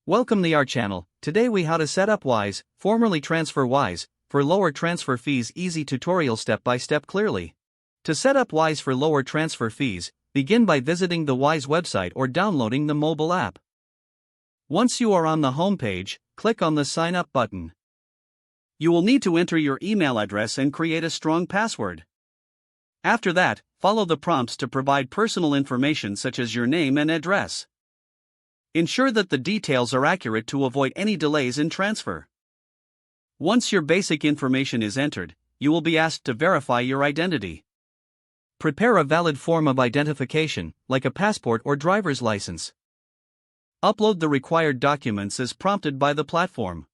Welcome to our channel. Today we how to set up Wise, formerly TransferWise, for lower transfer fees. Easy tutorial step by step clearly. To set up Wise for lower transfer fees, begin by visiting the Wise website or downloading the mobile app. Once you are on the home page, click on the sign up button. You will need to enter your email address and create a strong password. After that, follow the prompts to provide personal information such as your name and address. Ensure that the details are accurate to avoid any delays in transfer. Once your basic information is entered, you will be asked to verify your identity. Prepare a valid form of identification, like a passport or driver's license. Upload the required documents as prompted by the platform.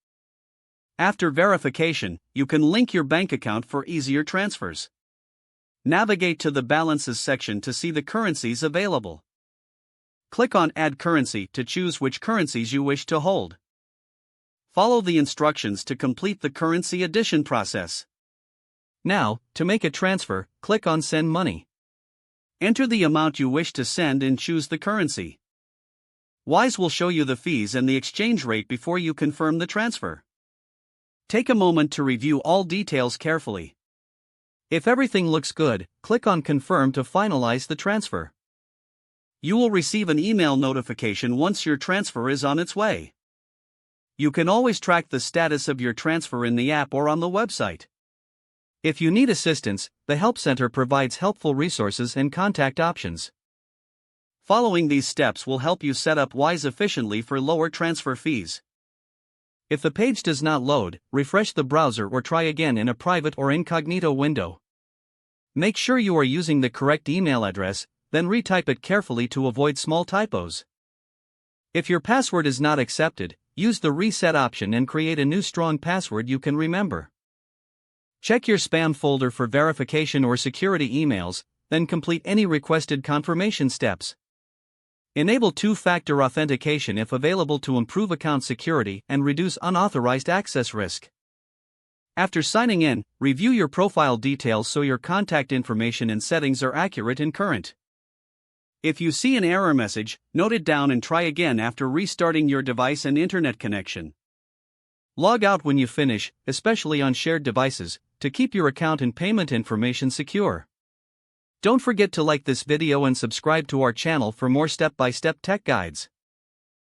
After verification, you can link your bank account for easier transfers. Navigate to the Balances section to see the currencies available. Click on Add Currency to choose which currencies you wish to hold. Follow the instructions to complete the currency addition process. Now, to make a transfer, click on Send Money. Enter the amount you wish to send and choose the currency. Wise will show you the fees and the exchange rate before you confirm the transfer. Take a moment to review all details carefully. If everything looks good, click on Confirm to finalize the transfer. You will receive an email notification once your transfer is on its way. You can always track the status of your transfer in the app or on the website. If you need assistance, the Help Center provides helpful resources and contact options. Following these steps will help you set up Wise efficiently for lower transfer fees. If the page does not load, refresh the browser or try again in a private or incognito window. Make sure you are using the correct email address, then retype it carefully to avoid small typos. If your password is not accepted, use the reset option and create a new strong password you can remember. Check your spam folder for verification or security emails, then complete any requested confirmation steps. Enable two-factor authentication if available to improve account security and reduce unauthorized access risk. After signing in, review your profile details so your contact information and settings are accurate and current. If you see an error message, note it down and try again after restarting your device and internet connection. Log out when you finish, especially on shared devices, to keep your account and payment information secure. Don't forget to like this video and subscribe to our channel for more step-by-step tech guides.